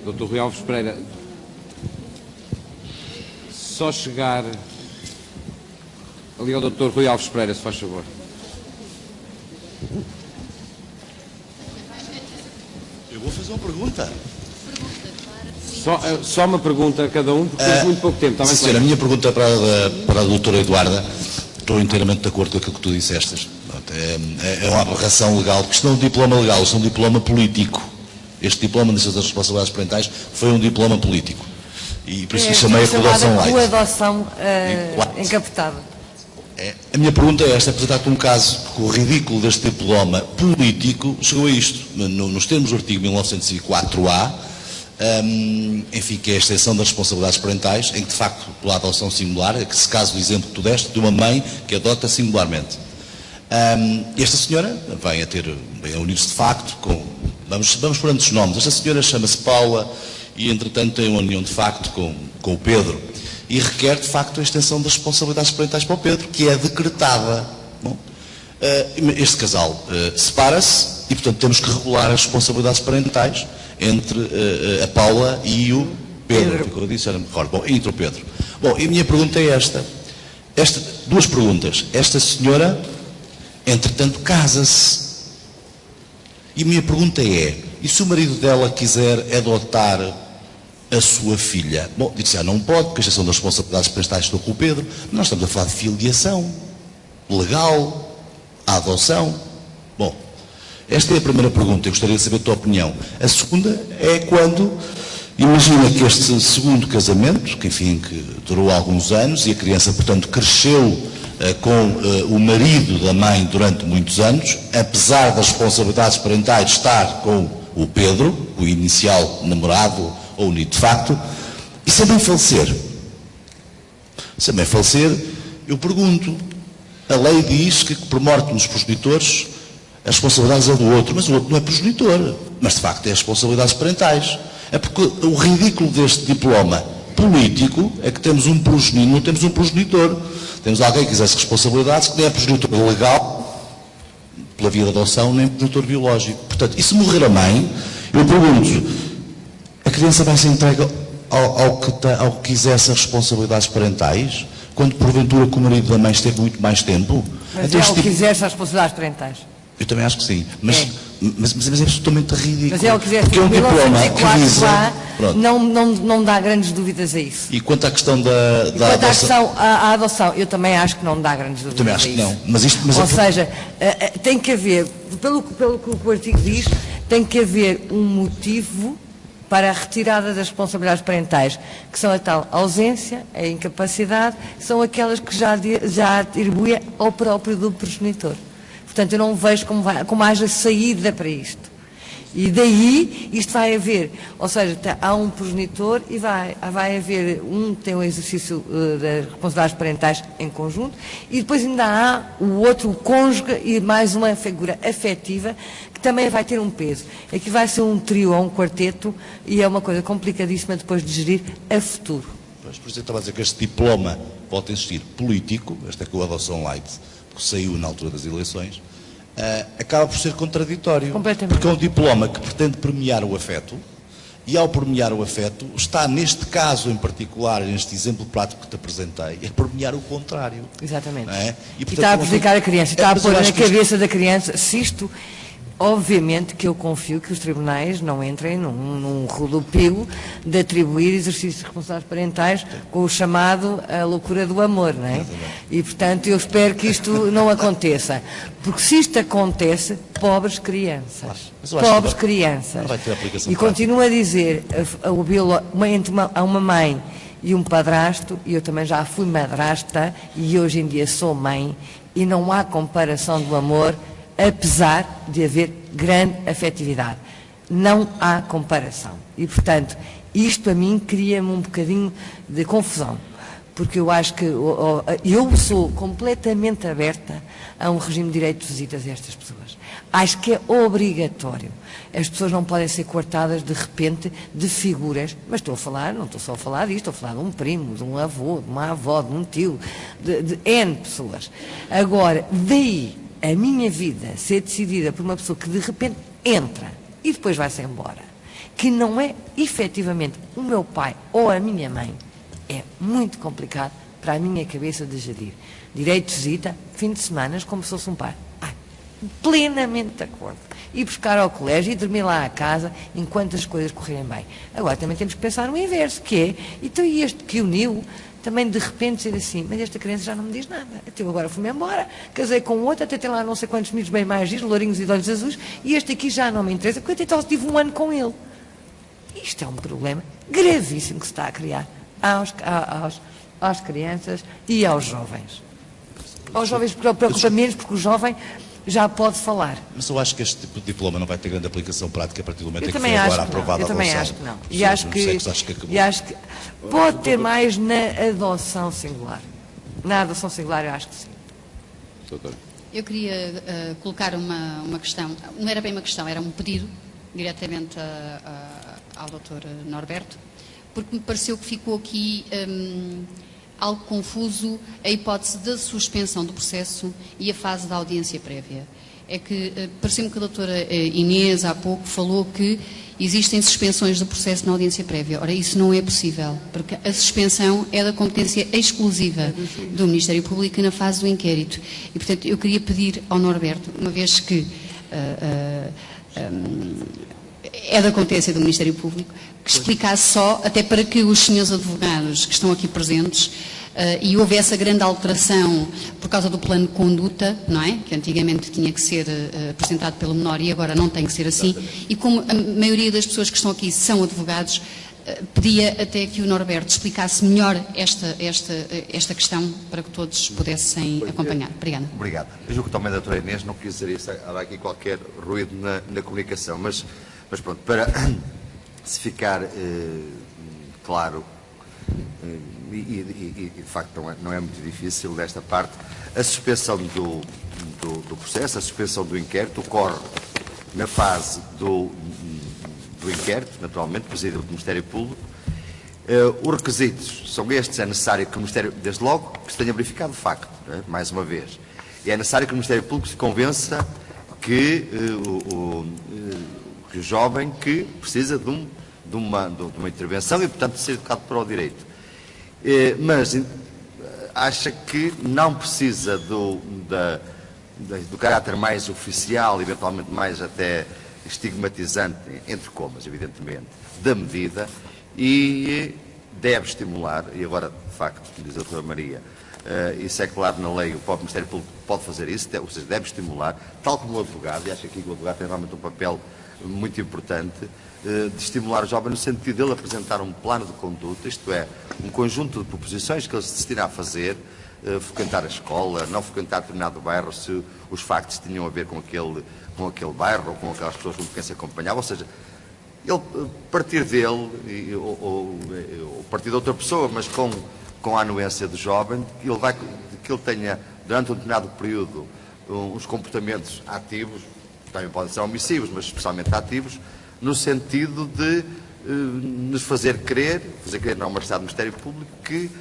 Dr. Rui Alves Pereira, só chegar ali ao Dr. Rui Alves Pereira, se faz favor. Eu vou fazer uma pergunta. Só uma pergunta a cada um, porque temos muito pouco tempo. Sim, senhora, a minha pergunta para a doutora Eduarda, estou inteiramente de acordo com aquilo que tu disseste. É uma aberração legal, porque isto não é um diploma legal, isto é um diploma político. Este diploma de licença das responsabilidades parentais foi um diploma político. E por isso que chamei a coadoção light. Coadoção encapotada. A minha pergunta é esta: apresentar-te um caso, porque o ridículo deste diploma político chegou a isto. Nos termos do artigo 1904A, enfim, que é a extensão das responsabilidades parentais, em que de facto, pela adoção singular, é que se caso o exemplo que tu deste, de uma mãe que adota singularmente. Esta senhora vem a unir-se de facto com, vamos por antes nomes, esta senhora chama-se Paula e entretanto tem uma união de facto com o Pedro e requer de facto a extensão das responsabilidades parentais para o Pedro, que é decretada. Bom, este casal separa-se e portanto temos que regular as responsabilidades parentais entre a Paula e o Pedro. Eu disse, era melhor. Bom, entre o Pedro. Bom, e a minha pergunta é esta. Duas perguntas. Esta senhora, entretanto, casa-se. E a minha pergunta é, e se o marido dela quiser adotar a sua filha? Bom, disse, não pode, porque a extensão das responsabilidades parentais estou com o Pedro. Mas nós estamos a falar de filiação legal, a adoção. Bom, esta é a primeira pergunta, eu gostaria de saber a tua opinião. A segunda é quando, imagina que este segundo casamento, que enfim, que durou alguns anos, e a criança, portanto, cresceu com o marido da mãe durante muitos anos, apesar das responsabilidades parentais estar com o Pedro, o inicial namorado ou unido de facto, e se a mãe falecer? Se a mãe falecer, eu pergunto, a lei diz que por morte dos progenitores, as responsabilidades é do outro, mas o outro não é progenitor, mas de facto é as responsabilidades parentais. É porque o ridículo deste diploma político é que temos um progenitor, não temos um progenitor. Temos alguém que exerce responsabilidades que nem é progenitor legal, pela via da adoção, nem progenitor biológico. Portanto, e se morrer a mãe, eu pergunto, a criança vai ser entregue ao que exerce as responsabilidades parentais, quando porventura que o marido da mãe esteve muito mais tempo? Mas é o que exerce as responsabilidades parentais. Eu também acho que sim, mas é absolutamente ridículo. Mas é o que quiser, porque é um diploma que visa... Não dá grandes dúvidas a isso. E quanto à questão da adoção? À adoção, eu também acho que não dá grandes dúvidas. Eu também acho que não. Ou seja, tem que haver, pelo que o artigo diz, tem que haver um motivo para a retirada das responsabilidades parentais, que são a tal ausência, a incapacidade, são aquelas que já atribui ao próprio do progenitor. Portanto, eu não vejo como haja saída para isto. E daí, isto vai haver, ou seja, há um progenitor e vai haver tem o exercício das responsabilidades parentais em conjunto, e depois ainda há o outro, o cônjuge, e mais uma figura afetiva, que também vai ter um peso. Aqui vai ser um trio ou um quarteto, e é uma coisa complicadíssima depois de gerir a futuro. Pois, por isso eu estava a dizer que este diploma pode existir político, esta é com a adoção light, que saiu na altura das eleições, acaba por ser contraditório. Porque é um diploma que pretende premiar o afeto, e ao premiar o afeto, está neste caso em particular, neste exemplo prático que te apresentei, a premiar o contrário. Exatamente. É? E está a prejudicar a criança, está a pôr na cabeça da criança, se isto... Obviamente que eu confio que os tribunais não entrem num rodopio de atribuir exercícios de responsabilidades parentais com o chamado a loucura do amor, não é? E, portanto, eu espero que isto não aconteça. Porque se isto acontece, pobres crianças. Pobres crianças. E continuo a dizer, a uma mãe e um padrasto, e eu também já fui madrasta, e hoje em dia sou mãe, e não há comparação do amor, apesar de haver grande afetividade. Não há comparação. E, portanto, isto a mim cria-me um bocadinho de confusão. Porque eu acho que eu sou completamente aberta a um regime de direito de visitas a estas pessoas. Acho que é obrigatório. As pessoas não podem ser coartadas de repente de figuras, mas não estou só a falar disto, estou a falar de um primo, de um avô, de uma avó, de um tio, de N pessoas. Agora, daí a minha vida ser decidida por uma pessoa que de repente entra e depois vai-se embora que não é efetivamente o meu pai ou a minha mãe, é muito complicado para a minha cabeça de gerir. Direito de visita, fim de semana, como se fosse um pai. Plenamente de acordo. Ir buscar ao colégio e dormir lá à casa enquanto as coisas correrem bem. Agora também temos que pensar no inverso, que é, então e este que uniu, também de repente dizer assim, mas esta criança já não me diz nada. Eu agora fui-me embora, casei com outro, até tem lá não sei quantos filhos bem mais giros, lourinhos e de olhos azuis, e este aqui já não me interessa, porque eu até tive um ano com ele. Isto é um problema gravíssimo que se está a criar às crianças e aos jovens. Aos jovens preocupa menos, porque o jovem já pode falar. Mas eu acho que este tipo de diploma não vai ter grande aplicação prática a partir do momento em que também foi acho agora que não. aprovado Eu a também adoção. acho que não. E acho que pode ter mais na adoção singular. Na adoção singular eu acho que sim. Doutora. Eu queria colocar uma questão, não era bem uma questão, era um pedido diretamente ao Dr. Norberto, porque me pareceu que ficou aqui algo confuso a hipótese da suspensão do processo e a fase da audiência prévia. É que pareceu-me que a doutora Inês há pouco falou que existem suspensões do processo na audiência prévia. Ora, isso não é possível, porque a suspensão é da competência exclusiva do Ministério Público na fase do inquérito. E, portanto, eu queria pedir ao Norberto, uma vez que é da competência do Ministério Público, que explicasse só, até para que os senhores advogados que estão aqui presentes, e houve essa grande alteração por causa do plano de conduta, não é? Que antigamente tinha que ser apresentado pelo menor e agora não tem que ser assim, e como a maioria das pessoas que estão aqui são advogados, pedia até que o Norberto explicasse melhor esta questão para que todos pudessem acompanhar. Obrigada. Obrigado. Eu julgo que também a doutora Inês não quis dizer isso, há aqui qualquer ruído na comunicação, mas pronto, para se ficar claro, e de facto não é muito difícil desta parte, a suspensão do processo, a suspensão do inquérito ocorre na fase do inquérito, naturalmente, presidido pelo Ministério Público. Os requisitos são estes, é necessário que o Ministério, desde logo, que se tenha verificado o facto, mais uma vez, e é necessário que o Ministério Público se convença que o jovem que precisa de uma intervenção e, portanto, de ser educado para o direito. Mas acha que não precisa do caráter mais oficial, eventualmente mais até estigmatizante, entre comas, evidentemente, da medida, e deve estimular, e agora, de facto, diz a doutora Maria, isso é claro na lei, o próprio Ministério Público pode fazer isso, ou seja, deve estimular, tal como o advogado, e acho que o advogado tem realmente um papel muito importante, de estimular o jovem no sentido de ele apresentar um plano de conduta, isto é, um conjunto de proposições que ele se destina a fazer, frequentar a escola, não frequentar determinado bairro, se os factos tinham a ver com aquele bairro ou com aquelas pessoas com quem se acompanhava, ou seja, ele partir dele, ou partir de outra pessoa, mas com a anuência do jovem, que ele tenha, durante um determinado período, uns comportamentos ativos, também podem ser omissivos, mas especialmente ativos, no sentido de nos fazer crer na Universidade do Ministério Público, que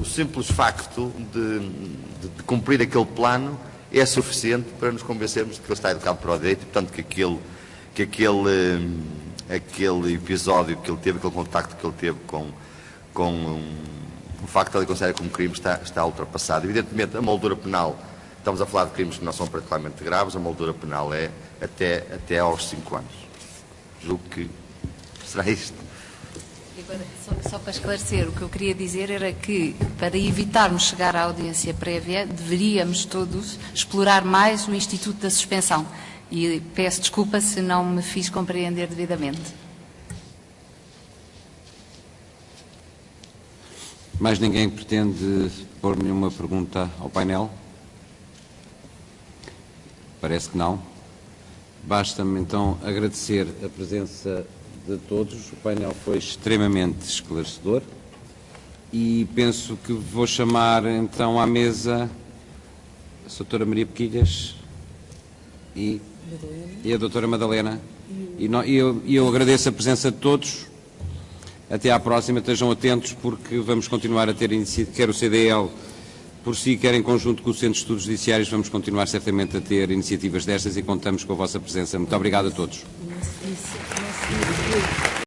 o simples facto de cumprir aquele plano é suficiente para nos convencermos de que ele está educado para o direito e, portanto, que aquele episódio que ele teve, aquele contacto que ele teve com o facto de ele considerar como crime está ultrapassado. Evidentemente, a moldura penal, estamos a falar de crimes que não são particularmente graves, a moldura penal é até aos 5 anos. Julgo que será isto. Só para esclarecer, o que eu queria dizer era que, para evitarmos chegar à audiência prévia, deveríamos todos explorar mais o Instituto da Suspensão. E peço desculpa se não me fiz compreender devidamente. Mais ninguém pretende pôr nenhuma pergunta ao painel? Parece que não. Basta-me então agradecer a presença de todos. O painel foi extremamente esclarecedor e penso que vou chamar então à mesa a doutora Maria Pequilhas e a doutora Madalena. E eu agradeço a presença de todos. Até à próxima, estejam atentos porque vamos continuar a ter quer o CDL, por si, quer em conjunto com o Centro de Estudos Judiciários, vamos continuar certamente a ter iniciativas destas e contamos com a vossa presença. Muito obrigado a todos.